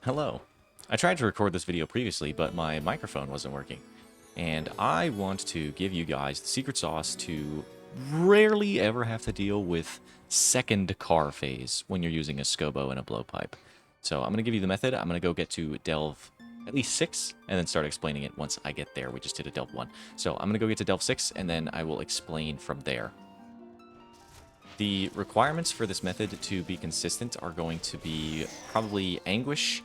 Hello. I tried to record this video previously, but my microphone wasn't working. And I want to give you guys the secret sauce to rarely ever have to deal with second car phase when you're using a scobo and a blowpipe. So I'm going to give you the method. I'm going to go get to delve at least 6 and then start explaining it once I get there. We just did a delve 1. So I'm going to go get to delve 6 and then I will explain from there. The requirements for this method to be consistent are going to be probably Anguish,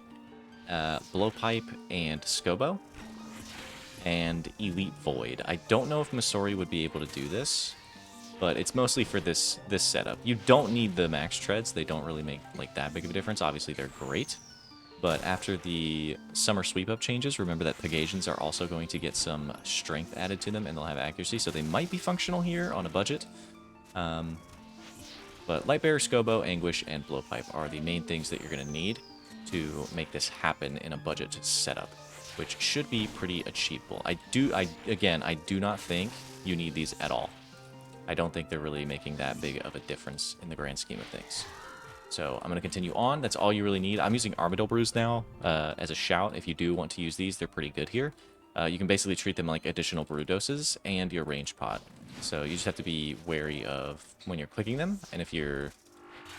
Blowpipe, and Scobo, and Elite Void. I don't know if Masori would be able to do this, but it's mostly for this setup. You don't need the max treads. They don't really make like that big of a difference. Obviously, they're great, but after the summer sweep-up changes, remember that Pegasians are also going to get some strength added to them, and they'll have accuracy, so they might be functional here on a budget. But Lightbearer, Scobo, Anguish, and Blowpipe are the main things that you're going to need to make this happen in a budget setup, which should be pretty achievable. Again, I do not think you need these at all. I don't think they're really making that big of a difference in the grand scheme of things. So I'm going to continue on. That's all you really need. I'm using Armadillo Brews now as a shout. If you do want to use these, they're pretty good here. You can basically treat them like additional brew doses and your ranged pot. So you just have to be wary of when you're clicking them, and if you're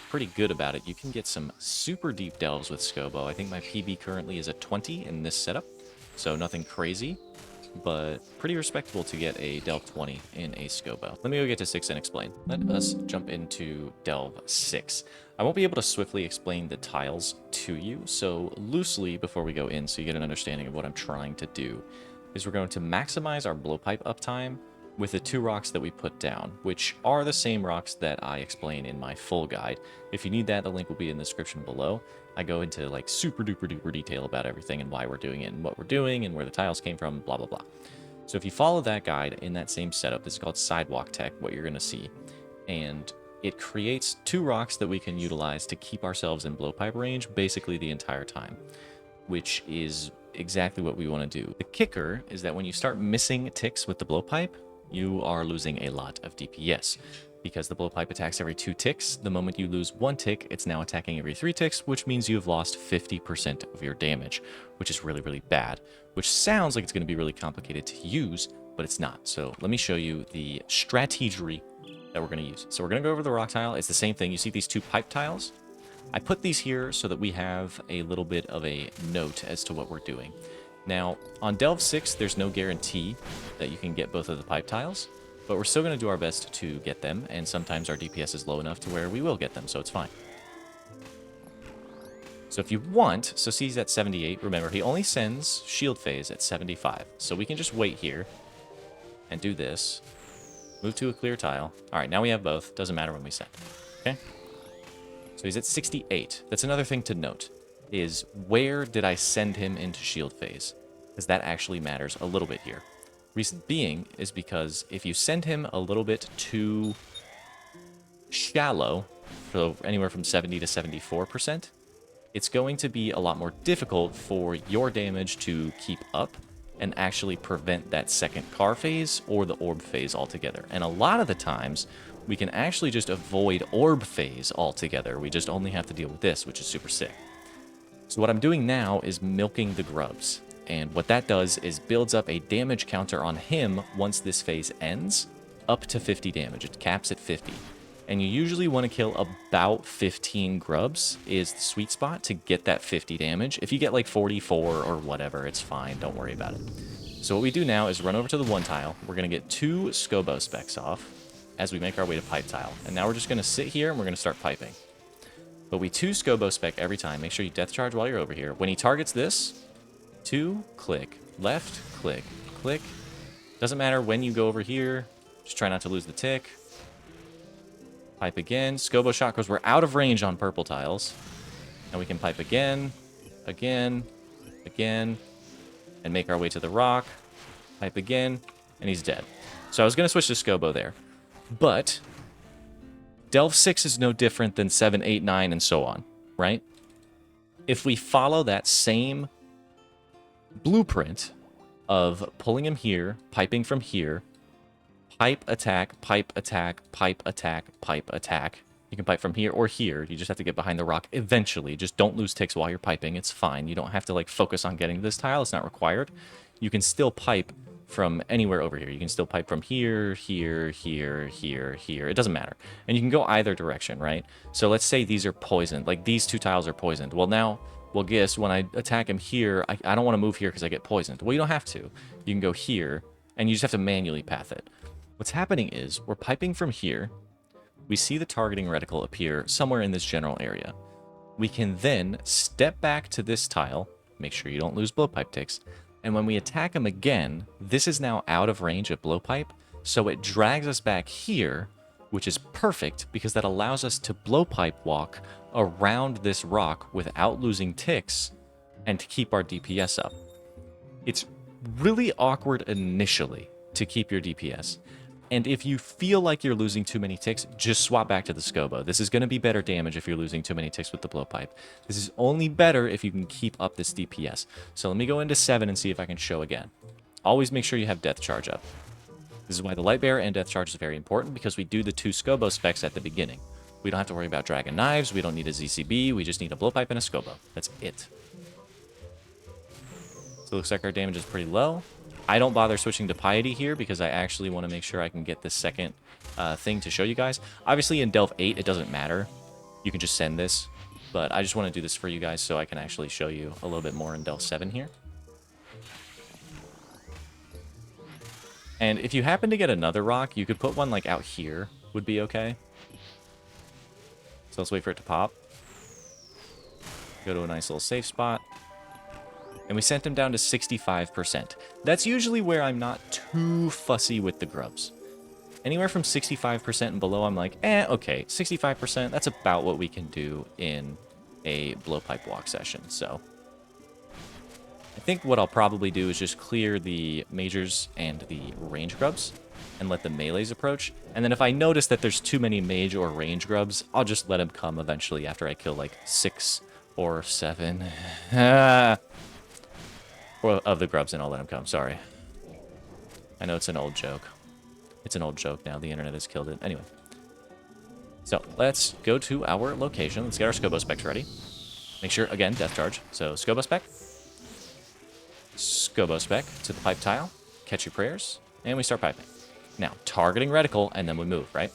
pretty good about it, you can get some super deep delves with Scobo. I think my PB currently is a 20 in this setup, so nothing crazy, but pretty respectable to get a delve 20 in a Scobo. Let me go get to 6 and explain. Let us jump into delve 6. I won't be able to swiftly explain the tiles to you, so loosely before we go in so you get an understanding of what I'm trying to do, is we're going to maximize our blowpipe uptime with the 2 rocks that we put down, which are the same rocks that I explain in my full guide. If you need that, the link will be in the description below. I go into like super duper duper detail about everything and why we're doing it and what we're doing and where the tiles came from, blah, blah, blah. So if you follow that guide in that same setup, this is called Sidewalk Tech, what you're going to see. And it creates 2 rocks that we can utilize to keep ourselves in blowpipe range basically the entire time, which is exactly what we want to do. The kicker is that when you start missing ticks with the blowpipe, you are losing a lot of DPS. Because the blowpipe attacks every 2 ticks, the moment you lose 1 tick, it's now attacking every 3 ticks, which means you've lost 50% of your damage, which is really, really bad. Which sounds like it's going to be really complicated to use, but it's not. So let me show you the strategy that we're going to use. So we're going to go over the rock tile. It's the same thing. You see these 2 pipe tiles? I put these here so that we have a little bit of a note as to what we're doing. Now, on Delve 6, there's no guarantee that you can get both of the pipe tiles, but we're still going to do our best to get them, and sometimes our DPS is low enough to where we will get them, so it's fine. So if you want, so C's at 78, remember, he only sends shield phase at 75, so we can just wait here and do this. Move to a clear tile. All right, now we have both. Doesn't matter when we send. Okay? So he's at 68. That's another thing to note, is where did I send him into shield phase? Because that actually matters a little bit here. Reason being is because if you send him a little bit too shallow, so anywhere from 70 to 74%, it's going to be a lot more difficult for your damage to keep up and actually prevent that second car phase or the orb phase altogether. And a lot of the times, we can actually just avoid orb phase altogether. We just only have to deal with this, which is super sick. So what I'm doing now is milking the grubs. And what that does is builds up a damage counter on him once this phase ends, up to 50 damage. It caps at 50. And you usually want to kill about 15 grubs is the sweet spot to get that 50 damage. If you get like 44 or whatever, it's fine. Don't worry about it. So what we do now is run over to the 1 tile. We're going to get 2 Scobo specs off as we make our way to pipe tile. And now we're just going to sit here and we're going to start piping. But we 2 Scobo spec every time. Make sure you death charge while you're over here. When he targets this, 2, click, left, click, click. Doesn't matter when you go over here. Just try not to lose the tick. Pipe again. Scobo shot, because we're out of range on purple tiles. And we can pipe again, again, again, and make our way to the rock. Pipe again, and he's dead. So I was going to switch to Scobo there. But Delve 6 is no different than 7, 8, 9, and so on, right? If we follow that same blueprint of pulling him here, piping from here, pipe attack, pipe attack, pipe attack, pipe attack, You can pipe from here or here. You just have to get behind the rock eventually. Just don't lose ticks while you're piping. It's fine. You don't have to like focus on getting to this tile. It's not required. You can still pipe from anywhere over here. You can still pipe from here, here, here, here, here. It doesn't matter. And you can go either direction, right? So let's say these are poisoned. Like these two tiles are poisoned. Well, now, well, guess when I attack him here, I don't want to move here because I get poisoned. Well, you don't have to. You can go here, and you just have to manually path it. What's happening is we're piping from here. We see the targeting reticle appear somewhere in this general area. We can then step back to this tile, make sure you don't lose blowpipe ticks, and when we attack him again, this is now out of range of blowpipe, so it drags us back here, which is perfect because that allows us to blowpipe walk around this rock without losing ticks and to keep our DPS up. It's really awkward initially to keep your DPS. And if you feel like you're losing too many ticks, just swap back to the Scobo. This is going to be better damage if you're losing too many ticks with the blowpipe. This is only better if you can keep up this DPS. So let me go into 7 and see if I can show again. Always make sure you have Death Charge up. This is why the Light Bearer and Death Charge is very important, because we do the 2 Scobo specs at the beginning. We don't have to worry about Dragon Knives, we don't need a ZCB, we just need a blowpipe and a Scobo. That's it. So it looks like our damage is pretty low. I don't bother switching to Piety here because I actually want to make sure I can get this second thing to show you guys. Obviously in Delve 8 it doesn't matter. You can just send this. But I just want to do this for you guys so I can actually show you a little bit more in Delve 7 here. And if you happen to get another rock, you could put one like out here would be okay. So let's wait for it to pop. Go to a nice little safe spot. And we sent him down to 65%. That's usually where I'm not too fussy with the grubs. Anywhere from 65% and below, I'm like, okay, 65%, that's about what we can do in a blowpipe walk session. So I think what I'll probably do is just clear the majors and the range grubs and let the melees approach. And then if I notice that there's too many mage or range grubs, I'll just let them come eventually after I kill like 6 or 7. Of the grubs, and I'll let them come. Sorry. I know it's an old joke. It's an old joke now. The internet has killed it. Anyway. So, let's go to our location. Let's get our Scobo specs ready. Make sure, again, Death Charge. So, Scobo spec. Scobo spec to the pipe tile. Catch your prayers. And we start piping. Now, targeting reticle, and then we move, right?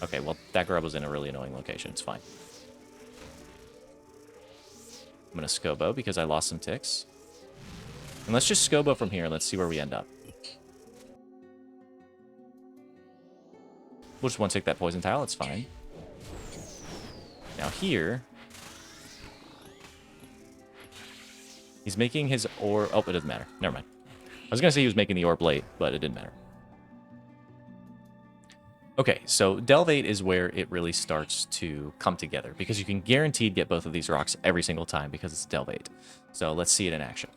Okay, well, that grub was in a really annoying location. It's fine. I'm going to Scobo because I lost some ticks. And let's just Scobo from here. Let's see where we end up. We'll just one-tick that poison tile. It's fine. Now here... he's making his orb... oh, it doesn't matter. Never mind. I was going to say he was making the orb late, but it didn't matter. Okay, so Delve 8 is where it really starts to come together, because you can guaranteed get both of these rocks every single time because it's Delve 8. So let's see it in action.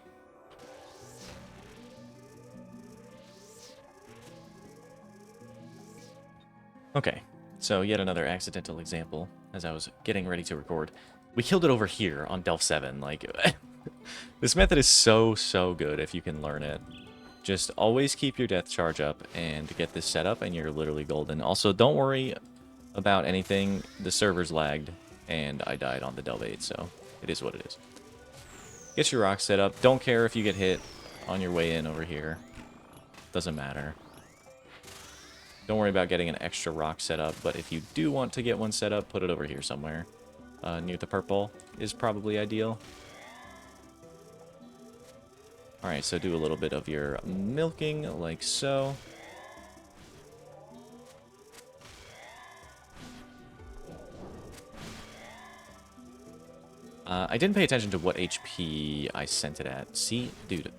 Okay, so yet another accidental example as I was getting ready to record. We killed it over here on Delve 7. Like, this method is so good if you can learn it. Just always keep your Death Charge up and get this set up, and you're literally golden. Also, don't worry about anything. The server's lagged, and I died on the Delve 8, so it is what it is. Get your rock set up. Don't care if you get hit on your way in over here. Doesn't matter. Don't worry about getting an extra rock set up, but if you do want to get one set up, put it over here somewhere. Near the purple is probably ideal. Alright, so do a little bit of your milking, like so. I didn't pay attention to what HP I sent it at. See? Dude,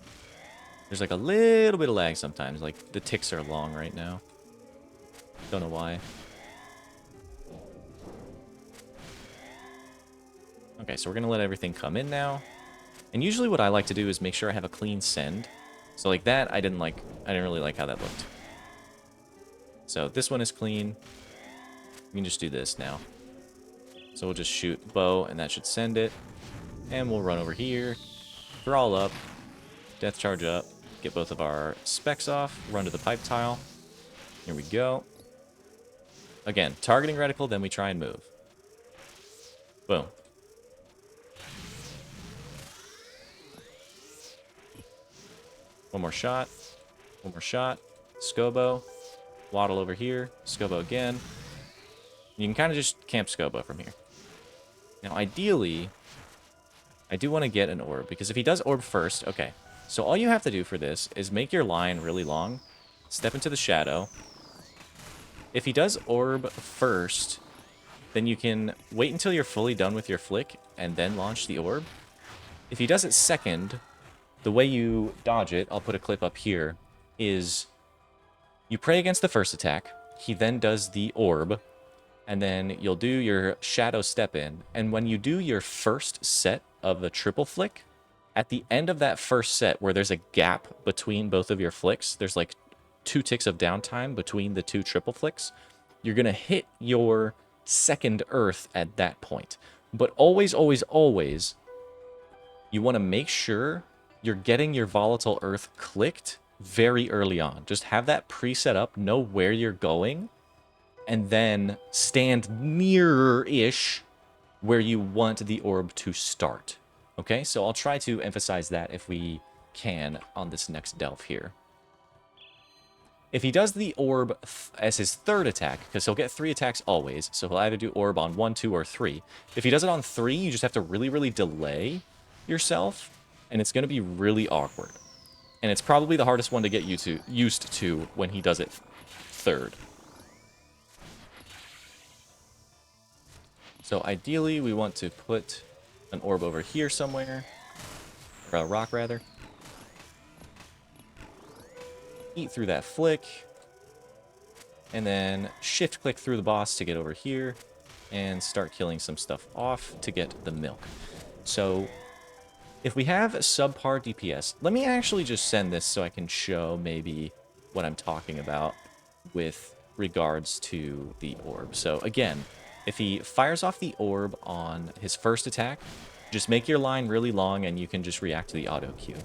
there's like a little bit of lag sometimes. Like, the ticks are long right now. Don't know why. Okay, so we're gonna let everything come in now. And usually what I like to do is make sure I have a clean send. So like that, I didn't really like how that looked. So this one is clean. We can just do this now. So we'll just shoot bow, and that should send it. And we'll run over here, crawl up, Death Charge up, get both of our specs off, run to the pipe tile. Here we go. Again, targeting reticle, then we try and move. Boom. One more shot. One more shot. Scobo. Waddle over here. Scobo again. You can kind of just camp Scobo from here. Now, ideally, I do want to get an orb, because if he does orb first, okay. So all you have to do for this is make your line really long, step into the shadow. If he does orb first, then you can wait until you're fully done with your flick and then launch the orb. If he does it second, the way you dodge it, I'll put a clip up here, is you pray against the first attack, he then does the orb, and then you'll do your shadow step in. And when you do your first set of the triple flick, at the end of that first set where there's a gap between both of your flicks, there's like 2 ticks of downtime between the 2 triple flicks, you're going to hit your second earth at that point. But always, always, always, you want to make sure you're getting your volatile earth clicked very early on. Just have that preset up, know where you're going, and then stand near-ish where you want the orb to start. Okay, so I'll try to emphasize that if we can on this next delve here. If he does the orb as his third attack, because he'll get 3 attacks always, so he'll either do orb on 1, 2, or 3. If he does it on 3, you just have to really, really delay yourself, and it's going to be really awkward. And it's probably the hardest one to get used to when he does it third. So ideally, we want to put an orb over here somewhere, or a rock rather. Eat through that flick, and then shift click through the boss to get over here, and start killing some stuff off to get the milk. So if we have subpar DPS, let me actually just send this so I can show maybe what I'm talking about with regards to the orb. So again, if he fires off the orb on his first attack, just make your line really long and you can just react to the auto cue.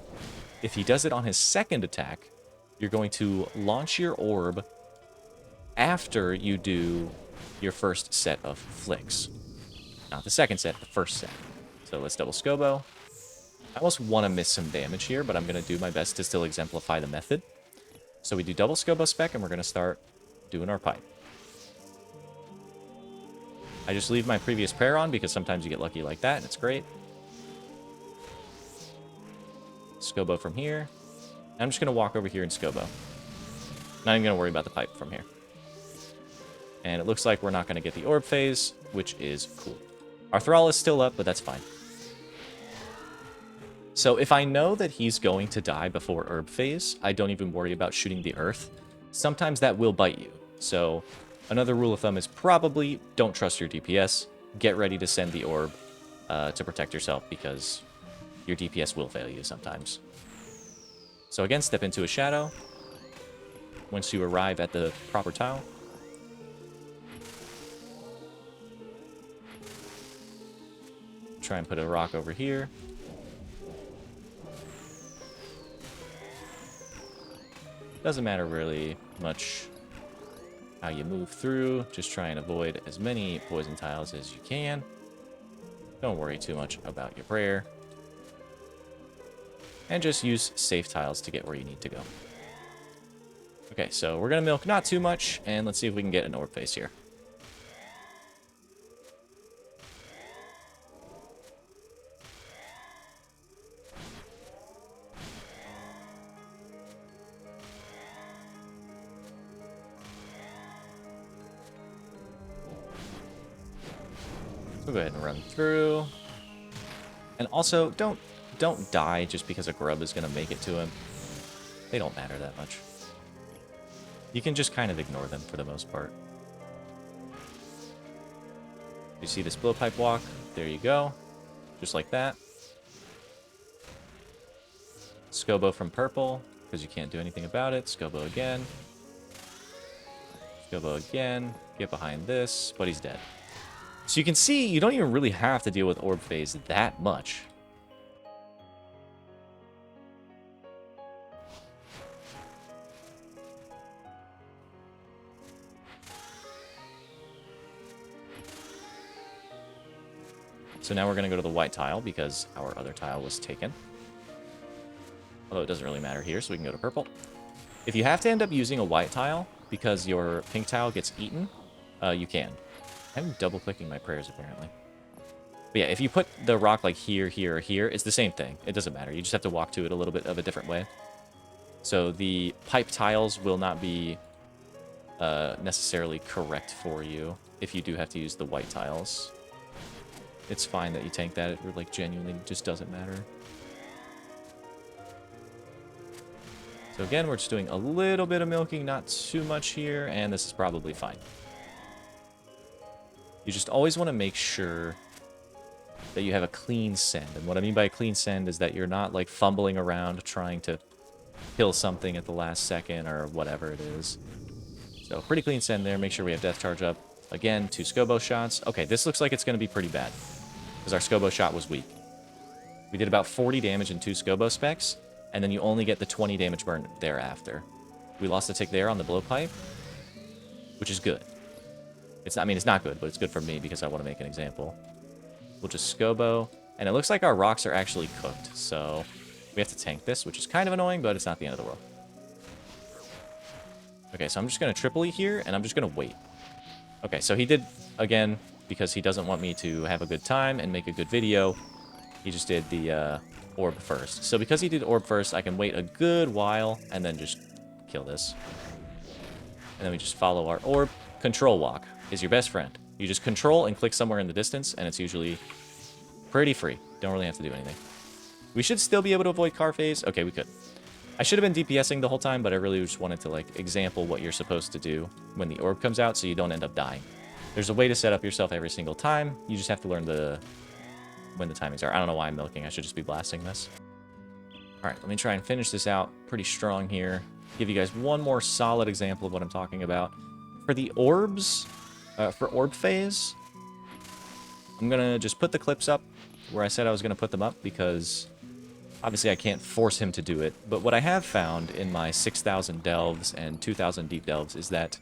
If he does it on his second attack, you're going to launch your orb after you do your first set of flicks. Not the second set, the first set. So let's double Scobo. I almost want to miss some damage here, but I'm going to do my best to still exemplify the method. So we do double Scobo spec, and we're going to start doing our pipe. I just leave my previous prayer on because sometimes you get lucky like that, and it's great. Scobo from here. I'm just going to walk over here and Scobo. Not even going to worry about the pipe from here. And it looks like we're not going to get the orb phase, which is cool. Our thrall is still up, but that's fine. So if I know that he's going to die before herb phase, I don't even worry about shooting the earth. Sometimes that will bite you. So another rule of thumb is probably don't trust your DPS. Get ready to send the orb to protect yourself because your DPS will fail you sometimes. So again, step into a shadow once you arrive at the proper tile. Try and put a rock over here. Doesn't matter really much how you move through. Just try and avoid as many poison tiles as you can. Don't worry too much about your prayer. And just use safe tiles to get where you need to go. Okay, so we're going to milk not too much, and let's see if we can get an orb face here. We'll go ahead and run through. And also, don't die just because a grub is going to make it to him. They don't matter that much. You can just kind of ignore them for the most part. You see this blowpipe walk? There you go. Just like that. Scobo from purple, because you can't do anything about it. Scobo again. Scobo again. Get behind this, but he's dead. So you can see, you don't even really have to deal with orb phase that much. So now we're going to go to the white tile because our other tile was taken. Although it doesn't really matter here, so we can go to purple. If you have to end up using a white tile because your pink tile gets eaten, you can. I'm double-clicking my prayers, apparently. But yeah, if you put the rock like here, here, or here, it's the same thing. It doesn't matter. You just have to walk to it a little bit of a different way. So the pipe tiles will not be necessarily correct for you if you do have to use the white tiles. It's fine that you tank that. It like genuinely just doesn't matter. So again, we're just doing a little bit of milking, not too much here, and this is probably fine. You just always want to make sure that you have a clean send. And what I mean by a clean send is that you're not like fumbling around trying to kill something at the last second or whatever it is. So pretty clean send there. Make sure we have death charge up. Again, 2 Scobo shots. Okay, this looks like it's going to be pretty bad because our Scobo shot was weak. We did about 40 damage in 2 Scobo specs, and then you only get the 20 damage burn thereafter. We lost a tick there on the blowpipe, which is good. It's not, I mean, it's not good, but it's good for me because I want to make an example. We'll just Scobo, and it looks like our rocks are actually cooked, so we have to tank this, which is kind of annoying, but it's not the end of the world. Okay, so I'm just going to triple E here, and I'm just going to wait. Okay, so he did, again, because he doesn't want me to have a good time and make a good video, he just did the orb first. So because he did orb first, I can wait a good while and then just kill this. And then we just follow our orb. Control walk is your best friend. You just control and click somewhere in the distance, and it's usually pretty free. Don't really have to do anything. We should still be able to avoid car phase. Okay, we could. I should have been DPSing the whole time, but I really just wanted to, like, example what you're supposed to do when the orb comes out so you don't end up dying. There's a way to set up yourself every single time. You just have to learn when the timings are. I don't know why I'm milking. I should just be blasting this. All right, let me try and finish this out pretty strong here. Give you guys one more solid example of what I'm talking about. For the orbs, for orb phase, I'm going to just put the clips up where I said I was going to put them up because obviously I can't force him to do it. But what I have found in my 6,000 delves and 2,000 deep delves is that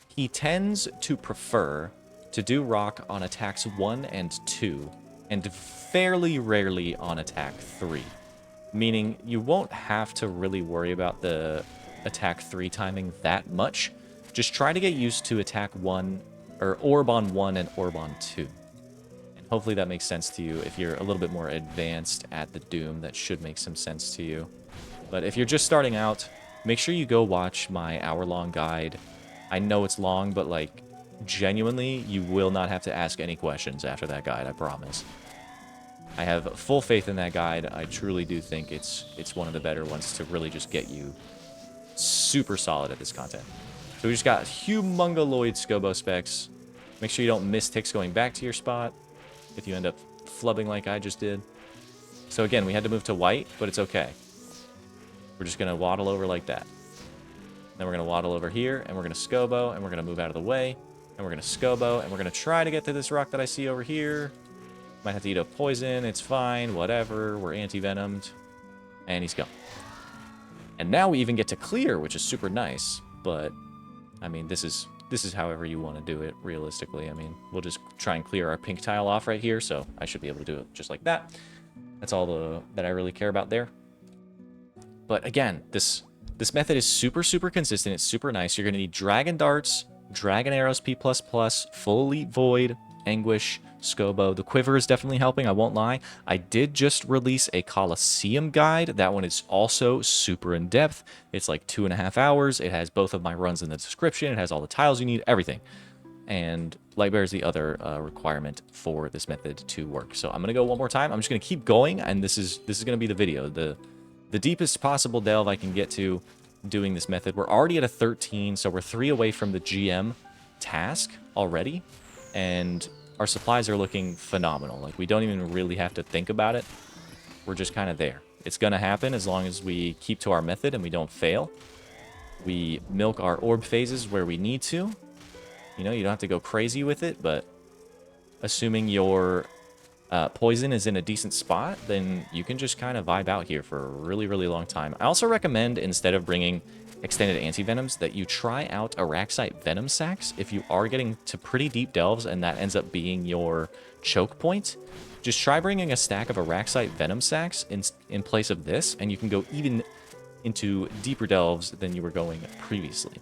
he tends to prefer to do rock on attacks 1 and 2, and fairly rarely on attack 3. Meaning you won't have to really worry about the attack 3 timing that much. Just try to get used to attack 1, or orb on 1 and orb on 2. And hopefully that makes sense to you. If you're a little bit more advanced at the Doom, that should make some sense to you. But if you're just starting out, make sure you go watch my hour-long guide. I know it's long, but like, genuinely, you will not have to ask any questions after that guide, I promise. I have full faith in that guide. I truly do think it's one of the better ones to really just get you super solid at this content. So we just got humongoloid Scobo specs. Make sure you don't miss ticks going back to your spot if you end up flubbing like I just did. So again, we had to move to white, but it's okay. We're just going to waddle over like that. Then we're going to waddle over here, and we're going to Scobo, and we're going to move out of the way, and we're going to Scobo, and we're going to try to get to this rock that I see over here. Might have to eat a poison. It's fine. Whatever. We're anti-venomed. And he's gone. And now we even get to clear, which is super nice. But, I mean, this is however you want to do it, realistically. I mean, we'll just try and clear our pink tile off right here, so I should be able to do it just like that. That's all that I really care about there. But again, this method is super, super consistent. It's super nice. You're going to need Dragon Darts, Dragon Arrows P++, Full Elite Void, Anguish, Scobo. The Quiver is definitely helping, I won't lie. I did just release a Colosseum guide. That one is also super in-depth. It's like 2.5 hours. It has both of my runs in the description. It has all the tiles you need, everything. And Lightbearer is the other requirement for this method to work. So I'm going to go one more time. I'm just going to keep going, and this is going to be the video. The deepest possible delve I can get to doing this method. We're already at a 13, so we're 3 away from the GM task already. And our supplies are looking phenomenal. Like, we don't even really have to think about it. We're just kind of there. It's going to happen as long as we keep to our method and we don't fail. We milk our orb phases where we need to. You know, you don't have to go crazy with it, but assuming your poison is in a decent spot, then you can just kind of vibe out here for a really, really long time. I also recommend, instead of bringing extended anti-venoms, that you try out Araxite Venom Sacs if you are getting to pretty deep delves and that ends up being your choke point. Just try bringing a stack of Araxite Venom Sacs in place of this, and you can go even into deeper delves than you were going previously.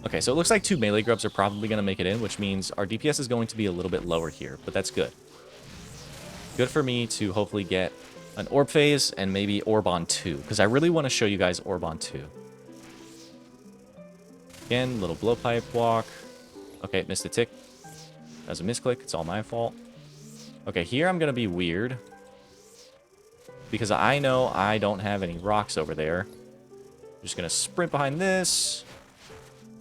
Okay, so it looks like 2 melee grubs are probably going to make it in, which means our DPS is going to be a little bit lower here, but that's good. Good for me to hopefully get an Orb Phase and maybe Orb on 2, because I really want to show you guys Orb on 2. Again, little Blowpipe walk. Okay, missed a tick. That was a misclick. It's all my fault. Okay, here I'm going to be weird, because I know I don't have any rocks over there. I'm just going to sprint behind this.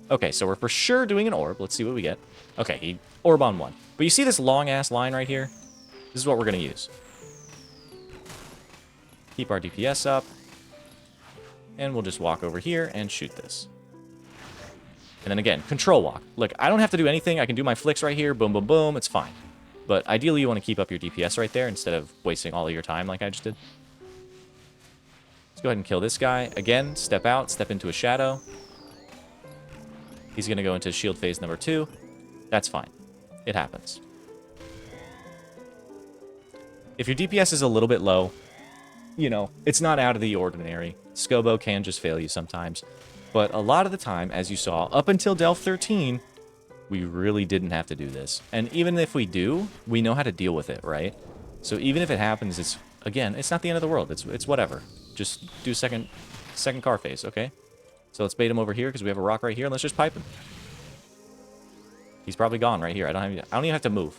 Okay, so we're for sure doing an orb. Let's see what we get. Okay, he orb on 1. But you see this long-ass line right here? This is what we're going to use. Keep our DPS up. And we'll just walk over here and shoot this. And then again, control walk. Look, I don't have to do anything. I can do my flicks right here. Boom, boom, boom. It's fine. But ideally, you want to keep up your DPS right there instead of wasting all of your time like I just did. Let's go ahead and kill this guy. Again, step out, step into a shadow. He's going to go into shield phase number 2. That's fine. It happens. If your DPS is a little bit low, you know, it's not out of the ordinary. Scobo can just fail you sometimes. But a lot of the time, as you saw, up until Delve 13, we really didn't have to do this. And even if we do, we know how to deal with it, right? So even if it happens, it's, again, it's not the end of the world. It's whatever. Just do second car phase, okay? So let's bait him over here because we have a rock right here, and let's just pipe him. He's probably gone right here. I don't even have to move.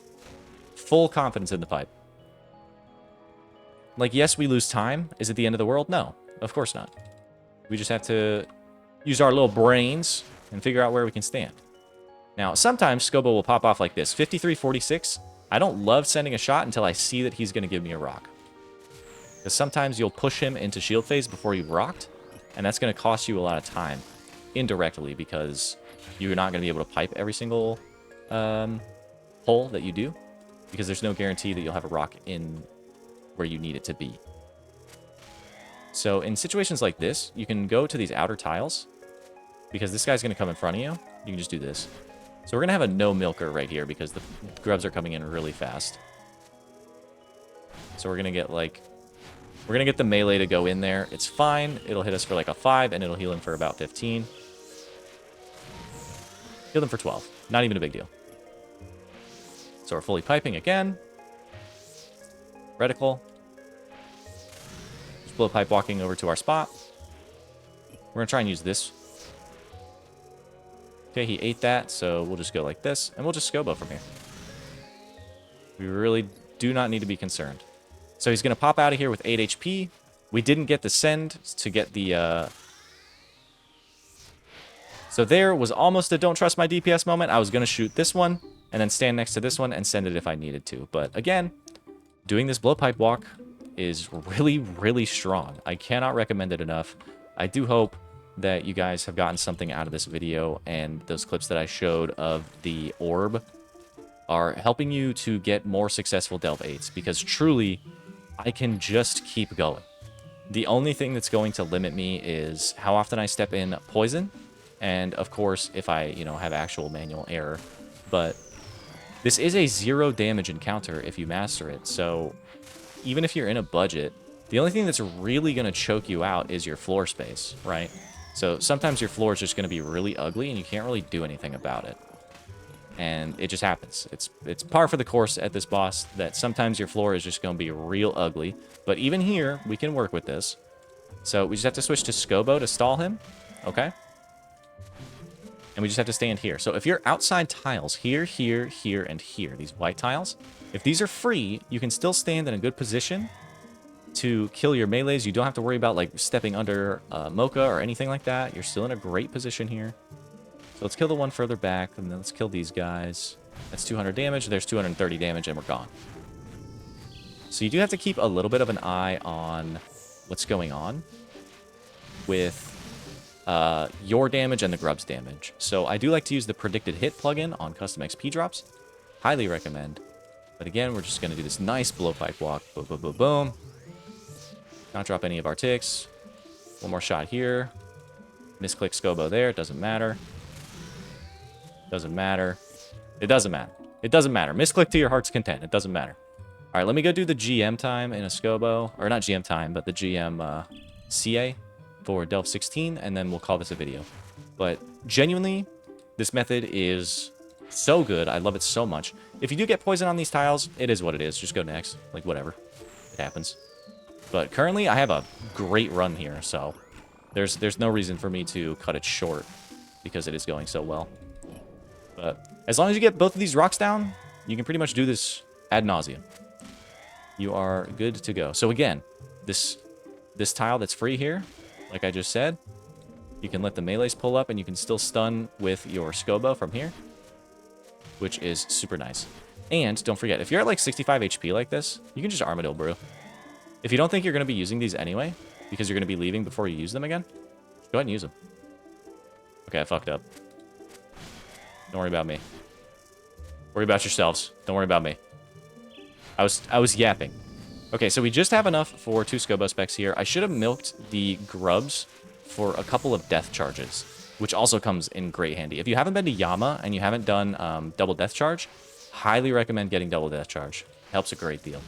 Full confidence in the pipe. Like, yes, we lose time. Is it the end of the world? No, of course not. We just have to use our little brains and figure out where we can stand. Now, sometimes Scobo will pop off like this. 53-46. I don't love sending a shot until I see that he's going to give me a rock. Because sometimes you'll push him into shield phase before you've rocked. And that's going to cost you a lot of time indirectly because you're not going to be able to pipe every single hole that you do because there's no guarantee that you'll have a rock in where you need it to be. So in situations like this, you can go to these outer tiles because this guy's going to come in front of you. You can just do this. So we're going to have a no milker right here because the grubs are coming in really fast. So we're going to get like... We're going to get the melee to go in there. It's fine. It'll hit us for like a 5, and it'll heal him for about 15. Heal him for 12. Not even a big deal. So we're fully piping again. Reticle. Just blow pipe walking over to our spot. We're going to try and use this. Okay, he ate that, so we'll just go like this, and we'll just Scobo from here. We really do not need to be concerned. So he's going to pop out of here with 8 HP. We didn't get the send to get the... So there was almost a don't trust my DPS moment. I was going to shoot this one and then stand next to this one and send it if I needed to. But again, doing this blowpipe walk is really, really strong. I cannot recommend it enough. I do hope that you guys have gotten something out of this video and those clips that I showed of the orb are helping you to get more successful Delve 8s because truly... I can just keep going. The only thing that's going to limit me is how often I step in poison, and of course, if I, have actual manual error. But this is a 0 damage encounter if you master it, so even if you're in a budget, the only thing that's really going to choke you out is your floor space, right? So sometimes your floor is just going to be really ugly, and you can't really do anything about it. And it just happens. It's par for the course at this boss that sometimes your floor is just going to be real ugly. But even here, we can work with this. So we just have to switch to Scobo to stall him. Okay? And we just have to stand here. So if you're outside tiles, here, here, here, and here, these white tiles, if these are free, you can still stand in a good position to kill your melees. You don't have to worry about like stepping under Mocha or anything like that. You're still in a great position here. So let's kill the one further back, and then let's kill these guys. That's 200 damage. There's 230 damage, and we're gone. So you do have to keep a little bit of an eye on what's going on with your damage and the grub's damage. So I do like to use the predicted hit plugin on custom XP drops. Highly recommend. But again, we're just going to do this nice blowpipe walk. Boom, boom, boom, boom. Not drop any of our ticks. One more shot here. Misclick Scobo there. It doesn't matter. Doesn't matter. It doesn't matter. It doesn't matter. Misclick to your heart's content. It doesn't matter. All right, let me go do the GM time in a Scobo. Or not GM time, but the GM CA for Delve 16, and then we'll call this a video. But genuinely, this method is so good. I love it so much. If you do get poison on these tiles, it is what it is. Just go next. Like, whatever. It happens. But currently, I have a great run here, so there's no reason for me to cut it short because it is going so well. But as long as you get both of these rocks down, you can pretty much do this ad nauseum. You are good to go. So again, this tile that's free here, like I just said, you can let the melees pull up and you can still stun with your Scobo from here, which is super nice. And don't forget, if you're at like 65 HP like this, you can just Armadillo Brew. If you don't think you're going to be using these anyway, because you're going to be leaving before you use them again, go ahead and use them. Okay, I fucked up. Don't worry about me. Worry about yourselves. Don't worry about me. I was yapping. Okay, so we just have enough for 2 Scobo specs here. I should have milked the grubs for a couple of death charges, which also comes in great handy. If you haven't been to Yama and you haven't done double death charge, highly recommend getting double death charge. Helps a great deal.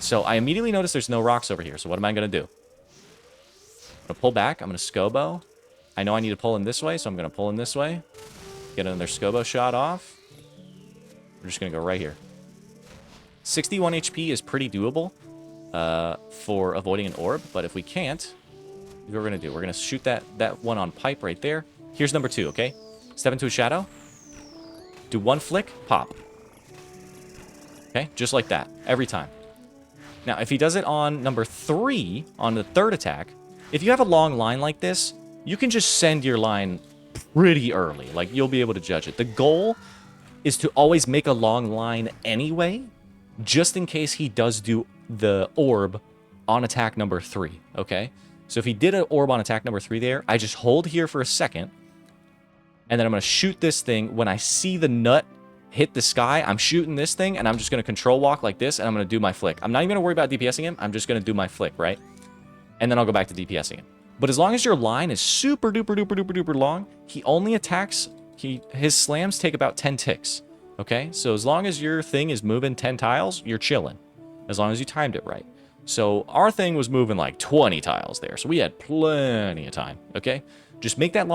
So I immediately notice there's no rocks over here. So what am I going to do? I'm going to pull back. I'm going to Scobo. I know I need to pull in this way, so I'm going to pull in this way. Get another Scobo shot off. We're just going to go right here. 61 HP is pretty doable for avoiding an orb, but if we can't, here's what we're going to do. We're going to shoot that one on pipe right there. Here's number 2, okay? Step into a shadow. Do 1 flick, pop. Okay, just like that, every time. Now, if he does it on number 3, on the 3rd attack, if you have a long line like this, you can just send your line pretty early. Like, you'll be able to judge it. The goal is to always make a long line anyway, just in case he does do the orb on attack number 3, okay? So if he did an orb on attack number 3 there, I just hold here for a second, and then I'm going to shoot this thing. When I see the nut hit the sky, I'm shooting this thing, and I'm just going to control walk like this, and I'm going to do my flick. I'm not even going to worry about DPSing him. I'm just going to do my flick, right? And then I'll go back to DPSing him. But as long as your line is super duper duper duper duper long, he only attacks, his slams take about 10 ticks, okay? So as long as your thing is moving 10 tiles, you're chilling, as long as you timed it right. So our thing was moving like 20 tiles there, so we had plenty of time, okay? Just make that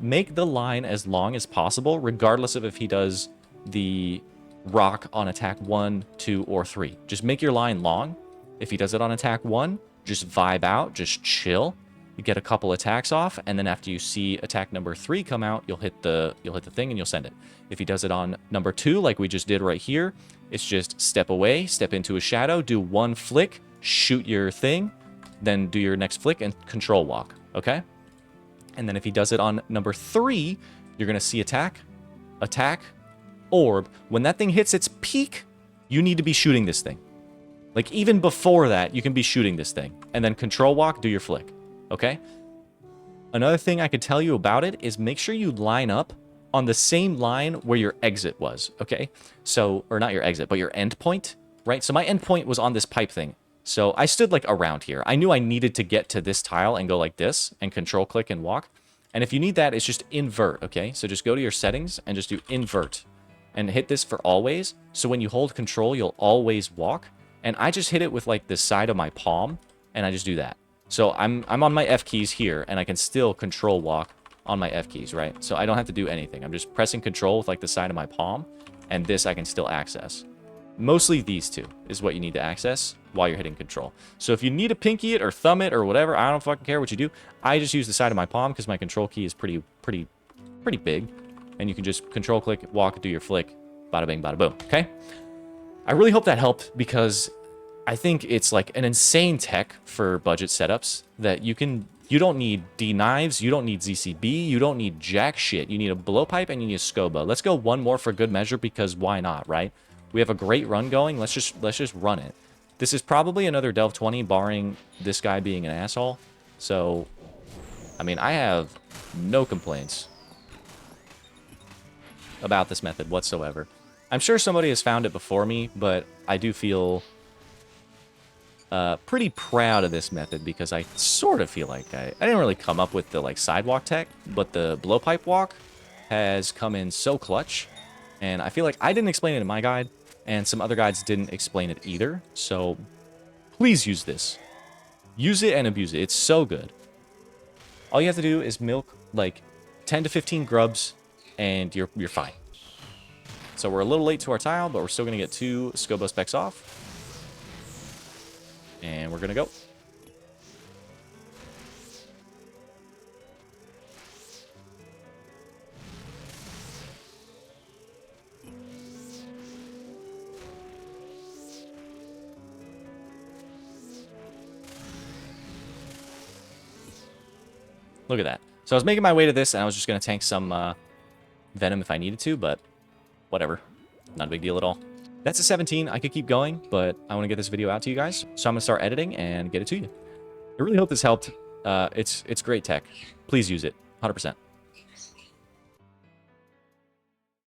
make the line as long as possible, regardless of if he does the rock on attack 1, 2, or 3. Just make your line long. If he does it on attack 1, just vibe out, just chill. You get a couple attacks off, and then after you see attack number 3 come out, you'll hit the thing and you'll send it. If he does it on number 2, like we just did right here, it's just step away, step into a shadow, do 1 flick, shoot your thing, then do your next flick and control walk, okay? And then if he does it on number 3, you're going to see attack, orb. When that thing hits its peak, you need to be shooting this thing. Like, even before that, you can be shooting this thing. And then control walk, do your flick. Okay? Another thing I could tell you about it is make sure you line up on the same line where your exit was. Okay? So, or not your exit, but your end point, right? So my end point was on this pipe thing. So I stood like around here. I knew I needed to get to this tile and go like this and control click and walk. And if you need that, it's just invert. Okay? So just go to your settings and just do invert. And hit this for always. So when you hold control, you'll always walk. And I just hit it with like the side of my palm, and I just do that. So I'm on my F keys here, and I can still control walk on my F keys, right? So I don't have to do anything. I'm just pressing control with like the side of my palm, and this I can still access. Mostly these two is what you need to access while you're hitting control. So if you need to pinky it or thumb it or whatever, I don't fucking care what you do. I just use the side of my palm because my control key is pretty big. And you can just control click, walk, do your flick, bada bing, bada boom, okay? I really hope that helped because I think it's like an insane tech for budget setups that you don't need D-knives, you don't need ZCB, you don't need jack shit. You need a blowpipe and you need a Scoba. Let's go one more for good measure because why not, right? We have a great run going. Let's just run it. This is probably another Delve 20 barring this guy being an asshole. So, I mean, I have no complaints about this method whatsoever. I'm sure somebody has found it before me, but I do feel pretty proud of this method because I sort of feel like I didn't really come up with the like sidewalk tech, but the blowpipe walk has come in so clutch, and I feel like I didn't explain it in my guide, and some other guides didn't explain it either. So please use this. Use it and abuse it. It's so good. All you have to do is milk like 10 to 15 grubs, and you're fine. So we're a little late to our tile, but we're still going to get 2 Scobo specs off. And we're going to go. Look at that. So I was making my way to this, and I was just going to tank some Venom if I needed to, but whatever. Not a big deal at all. That's a 17. I could keep going, but I want to get this video out to you guys. So I'm going to start editing and get it to you. I really hope this helped. It's great tech. Please use it. 100%.